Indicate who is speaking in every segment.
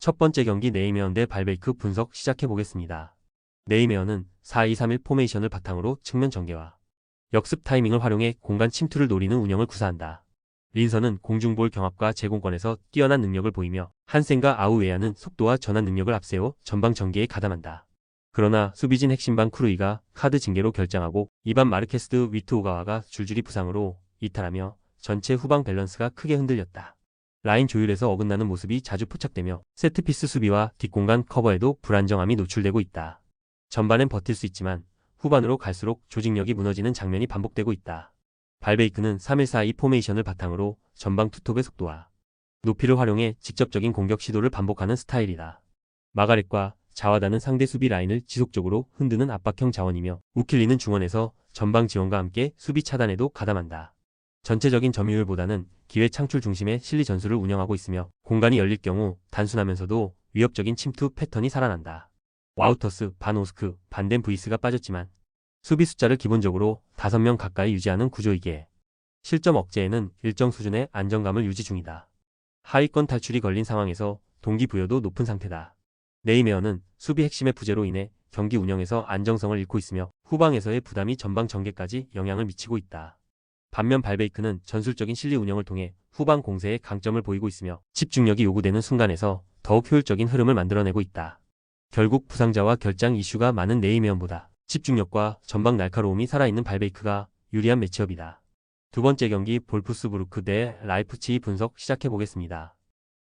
Speaker 1: 첫 번째 경기 네이메어 대 발베이크 분석 시작해보겠습니다. 네이메어는 4-2-3-1 포메이션을 바탕으로 측면 전개와 역습 타이밍을 활용해 공간 침투를 노리는 운영을 구사한다. 린선은 공중볼 경합과 제공권에서 뛰어난 능력을 보이며 한센과 아우웨아는 속도와 전환 능력을 앞세워 전방 전개에 가담한다. 그러나 수비진 핵심방 쿠루이가 카드 징계로 결장하고 이반 마르케스 위트 오가와가 줄줄이 부상으로 이탈하며 전체 후방 밸런스가 크게 흔들렸다. 라인 조율에서 어긋나는 모습이 자주 포착되며 세트피스 수비와 뒷공간 커버에도 불안정함이 노출되고 있다. 전반엔 버틸 수 있지만 후반으로 갈수록 조직력이 무너지는 장면이 반복되고 있다. 발베이크는 3-1-4-2 포메이션을 바탕으로 전방 투톱의 속도와 높이를 활용해 직접적인 공격 시도를 반복하는 스타일이다. 마가렛과 자와다는 상대 수비 라인을 지속적으로 흔드는 압박형 자원이며 우킬리는 중원에서 전방 지원과 함께 수비 차단에도 가담한다. 전체적인 점유율보다는 기회 창출 중심의 실리 전술을 운영하고 있으며 공간이 열릴 경우 단순하면서도 위협적인 침투 패턴이 살아난다. 와우터스, 반 오스크, 반덴 브이스가 빠졌지만 수비 숫자를 기본적으로 5명 가까이 유지하는 구조이기에 실점 억제에는 일정 수준의 안정감을 유지 중이다. 하위권 탈출이 걸린 상황에서 동기부여도 높은 상태다. 네이메어는 수비 핵심의 부재로 인해 경기 운영에서 안정성을 잃고 있으며 후방에서의 부담이 전방 전개까지 영향을 미치고 있다. 반면 발베이크는 전술적인 실리 운영을 통해 후방 공세에 강점을 보이고 있으며 집중력이 요구되는 순간에서 더욱 효율적인 흐름을 만들어내고 있다. 결국 부상자와 결장 이슈가 많은 네이메어보다 집중력과 전방 날카로움이 살아있는 발베이크가 유리한 매치업이다. 두 번째 경기 볼프스부르크 대 라이프치히 분석 시작해보겠습니다.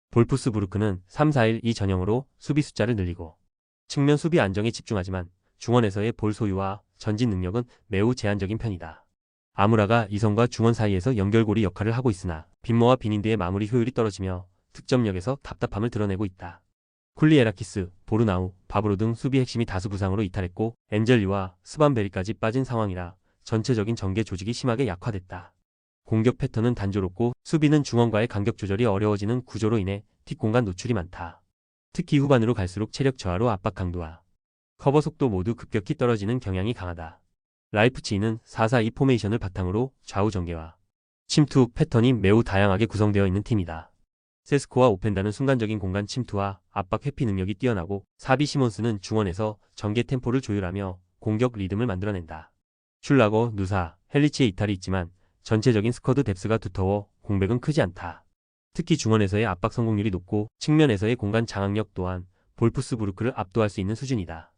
Speaker 1: 볼프스부르크는 3-4-1-2 전형으로 수비 숫자를 늘리고 측면 수비 안정에 집중하지만 중원에서의 볼 소유와 전진 능력은 매우 제한적인 편이다. 아무라가 이선과 중원 사이에서 연결고리 역할을 하고 있으나 빈모와 비닌드의 마무리 효율이 떨어지며 득점력에서 답답함을 드러내고 있다. 쿨리에라키스, 보르나우, 바브로 등 수비 핵심이 다수 부상으로 이탈했고 엔젤리와 스반베리까지 빠진 상황이라 전체적인 전개 조직이 심하게 약화됐다. 공격 패턴은 단조롭고 수비는 중원과의 간격 조절이 어려워지는 구조로 인해 뒷공간 노출이 많다. 특히 후반으로 갈수록 체력 저하로 압박 강도와 커버 속도 모두 급격히 떨어지는 경향이 강하다. 라이프치히는 4-4-2 포메이션을 바탕으로 좌우 전개와 침투 패턴이 매우 다양하게 구성되어 있는 팀이다. 세스코와 오펜다는 순간적인 공간 침투와 압박 회피 능력이 뛰어나고 사비 시몬스는 중원에서 전개 템포를 조율하며 공격 리듬을 만들어낸다. 슐라거, 누사, 헬리치의 이탈이 있지만 전체적인 스쿼드 뎁스가 두터워 공백은 크지 않다. 특히 중원에서의 압박 성공률이 높고 측면에서의 공간 장악력 또한 볼프스부르크를 압도할 수 있는 수준이다.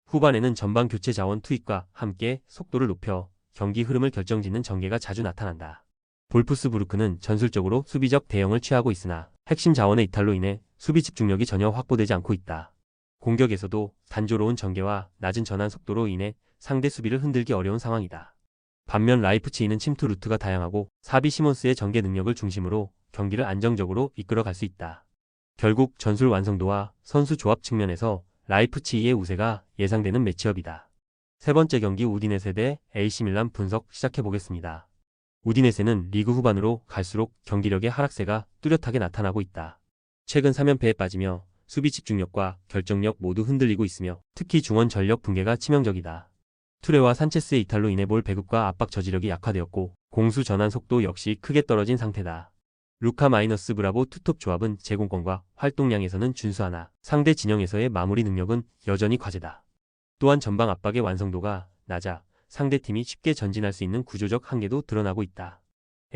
Speaker 1: 후반에는 전방 교체 자원 투입과 함께 속도를 높여 경기 흐름을 결정짓는 전개가 자주 나타난다. 볼프스부르크는 전술적으로 수비적 대응을 취하고 있으나 핵심 자원의 이탈로 인해 수비 집중력이 전혀 확보되지 않고 있다. 공격에서도 단조로운 전개와 낮은 전환 속도로 인해 상대 수비를 흔들기 어려운 상황이다. 반면 라이프치히는 침투 루트가 다양하고 사비 시몬스의 전개 능력을 중심으로 경기를 안정적으로 이끌어갈 수 있다. 결국 전술 완성도와 선수 조합 측면에서 라이프치히의 우세가 예상되는 매치업이다. 세 번째 경기 우디네세 대 AC 밀란 분석 시작해보겠습니다. 우디네세는 리그 후반으로 갈수록 경기력의 하락세가 뚜렷하게 나타나고 있다. 최근 3연패에 빠지며 수비 집중력과 결정력 모두 흔들리고 있으며 특히 중원 전력 붕괴가 치명적이다. 투레와 산체스의 이탈로 인해 볼 배급과 압박 저지력이 약화되었고 공수 전환 속도 역시 크게 떨어진 상태다. 루카 마이너스 브라보 투톱 조합은 제공권과 활동량에서는 준수하나 상대 진영에서의 마무리 능력은 여전히 과제다. 또한 전방 압박의 완성도가 낮아 상대팀이 쉽게 전진할 수 있는 구조적 한계도 드러나고 있다.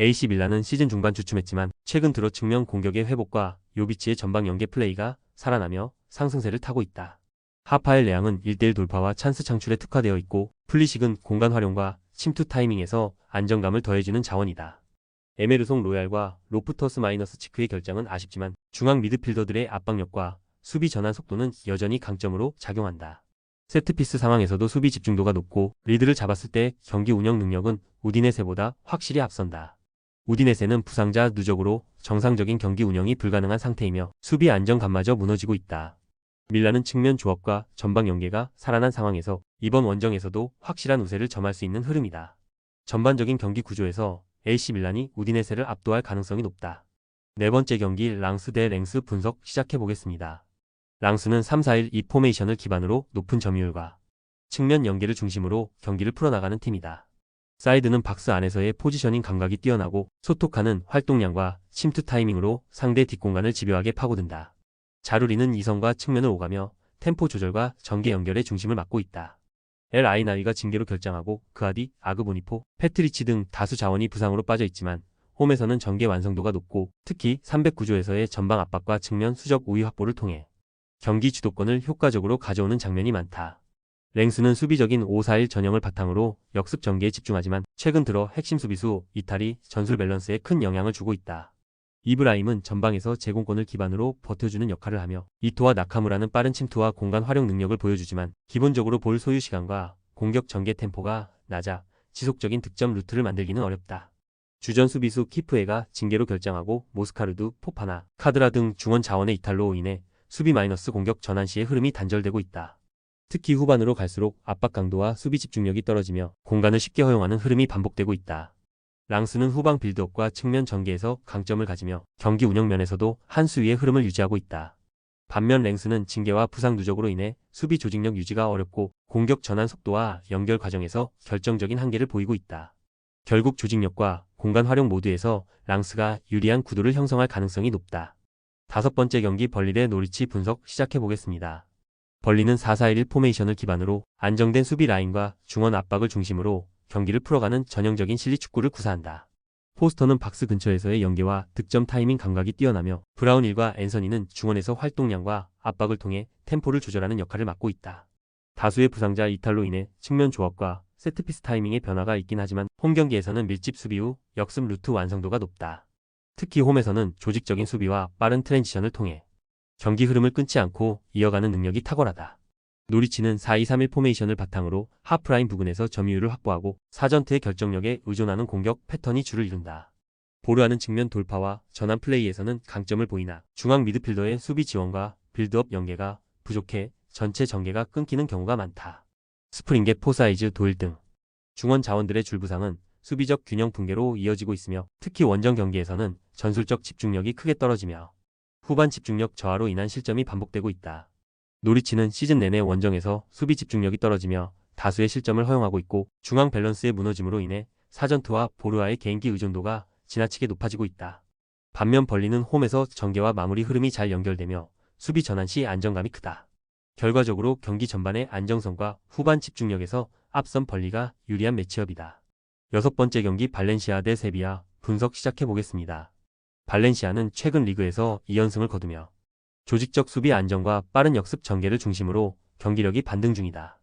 Speaker 1: AC 밀란은 시즌 중반 주춤했지만 최근 들어 측면 공격의 회복과 요비치의 전방 연계 플레이가 살아나며 상승세를 타고 있다. 하파엘 레앙은 1대1 돌파와 찬스 창출에 특화되어 있고 플리식은 공간 활용과 침투 타이밍에서 안정감을 더해주는 자원이다. 에메르송 로얄과 로프터스 마이너스 치크의 결장은 아쉽지만 중앙 미드필더들의 압박력과 수비 전환 속도는 여전히 강점으로 작용한다. 세트피스 상황에서도 수비 집중도가 높고 리드를 잡았을 때 경기 운영 능력은 우디네세보다 확실히 앞선다. 우디네세는 부상자 누적으로 정상적인 경기 운영이 불가능한 상태이며 수비 안정감마저 무너지고 있다. 밀란은 측면 조합과 전방 연계가 살아난 상황에서 이번 원정에서도 확실한 우세를 점할 수 있는 흐름이다. 전반적인 경기 구조에서 AC 밀란이 우디네세를 압도할 가능성이 높다. 네 번째 경기 랑스 대 랭스 분석 시작해보겠습니다. 랑스는 3-4-1-2 포메이션을 기반으로 높은 점유율과 측면 연계를 중심으로 경기를 풀어나가는 팀이다. 사이드는 박스 안에서의 포지셔닝 감각이 뛰어나고 소톡하는 활동량과 침투 타이밍으로 상대 뒷공간을 집요하게 파고든다. 자루리는 이선과 측면을 오가며 템포 조절과 전개 연결의 중심을 맡고 있다. LI 나위가 징계로 결장하고 그아디, 아그보니포, 패트리치 등 다수 자원이 부상으로 빠져 있지만 홈에서는 전개 완성도가 높고 특히 309조에서의 전방 압박과 측면 수적 우위 확보를 통해 경기 주도권을 효과적으로 가져오는 장면이 많다. 랭스는 수비적인 5-4-1 전형을 바탕으로 역습 전개에 집중하지만 최근 들어 핵심 수비수 이탈이 전술 밸런스에 큰 영향을 주고 있다. 이브라임은 전방에서 제공권을 기반으로 버텨주는 역할을 하며 이토와 나카무라는 빠른 침투와 공간 활용 능력을 보여주지만 기본적으로 볼 소유 시간과 공격 전개 템포가 낮아 지속적인 득점 루트를 만들기는 어렵다. 주전 수비수 키프에가 징계로 결장하고 모스카르두, 포파나, 카드라 등 중원 자원의 이탈로 인해 수비 마이너스 공격 전환 시의 흐름이 단절되고 있다. 특히 후반으로 갈수록 압박 강도와 수비 집중력이 떨어지며 공간을 쉽게 허용하는 흐름이 반복되고 있다. 랑스는 후방 빌드업과 측면 전개에서 강점을 가지며 경기 운영 면에서도 한 수위의 흐름을 유지하고 있다. 반면 랭스는 징계와 부상 누적으로 인해 수비 조직력 유지가 어렵고 공격 전환 속도와 연결 과정에서 결정적인 한계를 보이고 있다. 결국 조직력과 공간 활용 모두에서 랑스가 유리한 구도를 형성할 가능성이 높다. 다섯 번째 경기 벌리 대 노리치 분석 시작해보겠습니다. 벌리는 4-4-1 포메이션을 기반으로 안정된 수비 라인과 중원 압박을 중심으로 경기를 풀어가는 전형적인 실리 축구를 구사한다. 포스터는 박스 근처에서의 연계와 득점 타이밍 감각이 뛰어나며 브라운힐과 앤서니는 중원에서 활동량과 압박을 통해 템포를 조절하는 역할을 맡고 있다. 다수의 부상자 이탈로 인해 측면 조합과 세트피스 타이밍의 변화가 있긴 하지만 홈 경기에서는 밀집 수비 후 역습 루트 완성도가 높다. 특히 홈에서는 조직적인 수비와 빠른 트랜지션을 통해 경기 흐름을 끊지 않고 이어가는 능력이 탁월하다. 노리치는 4-2-3-1 포메이션을 바탕으로 하프라인 부근에서 점유율을 확보하고 사전트의 결정력에 의존하는 공격 패턴이 주를 이룬다. 보르하는 측면 돌파와 전환 플레이에서는 강점을 보이나 중앙 미드필더의 수비 지원과 빌드업 연계가 부족해 전체 전개가 끊기는 경우가 많다. 스프링겟, 포사이즈, 도일 등 중원 자원들의 줄부상은 수비적 균형 붕괴로 이어지고 있으며 특히 원정 경기에서는 전술적 집중력이 크게 떨어지며 후반 집중력 저하로 인한 실점이 반복되고 있다. 노리치는 시즌 내내 원정에서 수비 집중력이 떨어지며 다수의 실점을 허용하고 있고 중앙 밸런스의 무너짐으로 인해 사전투와 보르아의 개인기 의존도가 지나치게 높아지고 있다. 반면 벌리는 홈에서 전개와 마무리 흐름이 잘 연결되며 수비 전환 시 안정감이 크다. 결과적으로 경기 전반의 안정성과 후반 집중력에서 앞선 벌리가 유리한 매치업이다. 여섯 번째 경기 발렌시아 대 세비야 분석 시작해보겠습니다. 발렌시아는 최근 리그에서 2연승을 거두며 조직적 수비 안정과 빠른 역습 전개를 중심으로 경기력이 반등 중이다.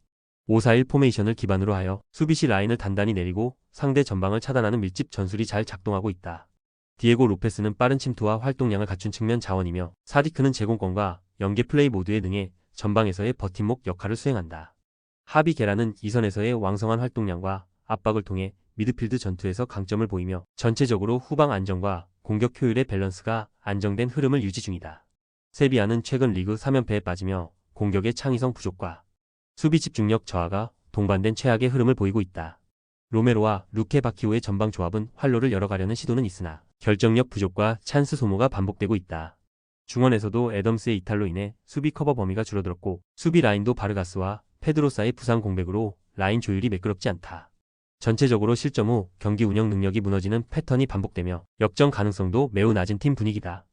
Speaker 1: 5-4-1 포메이션을 기반으로 하여 수비시 라인을 단단히 내리고 상대 전방을 차단하는 밀집 전술이 잘 작동하고 있다. 디에고 로페스는 빠른 침투와 활동량을 갖춘 측면 자원이며 사디크는 제공권과 연계 플레이 모두에 능해 전방에서의 버팀목 역할을 수행한다. 하비 게라는 이선에서의 왕성한 활동량과 압박을 통해 미드필드 전투에서 강점을 보이며 전체적으로 후방 안정과 공격 효율의 밸런스가 안정된 흐름을 유지 중이다. 세비야는 최근 리그 3연패에 빠지며 공격의 창의성 부족과 수비 집중력 저하가 동반된 최악의 흐름을 보이고 있다. 로메로와 루케 바키오의 전방 조합은 활로를 열어가려는 시도는 있으나 결정력 부족과 찬스 소모가 반복되고 있다. 중원에서도 애덤스의 이탈로 인해 수비 커버 범위가 줄어들었고 수비 라인도 바르가스와 페드로사의 부상 공백으로 라인 조율이 매끄럽지 않다. 전체적으로 실점 후 경기 운영 능력이 무너지는 패턴이 반복되며 역전 가능성도 매우 낮은 팀 분위기다.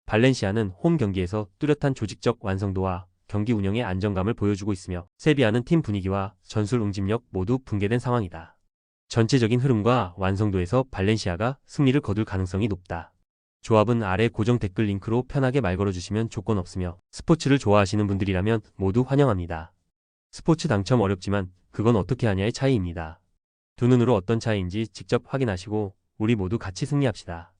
Speaker 1: 발렌시아는 홈 경기에서 뚜렷한 조직적 완성도와 경기 운영의 안정감을 보여주고 있으며 세비야는 팀 분위기와 전술 응집력 모두 붕괴된 상황이다. 전체적인 흐름과 완성도에서 발렌시아가 승리를 거둘 가능성이 높다. 조합은 아래 고정 댓글 링크로 편하게 말 걸어주시면 조건 없으며 스포츠를 좋아하시는 분들이라면 모두 환영합니다. 스포츠 당첨 어렵지만 그건 어떻게 하냐의 차이입니다. 두 눈으로 어떤 차이인지 직접 확인하시고 우리 모두 같이 승리합시다.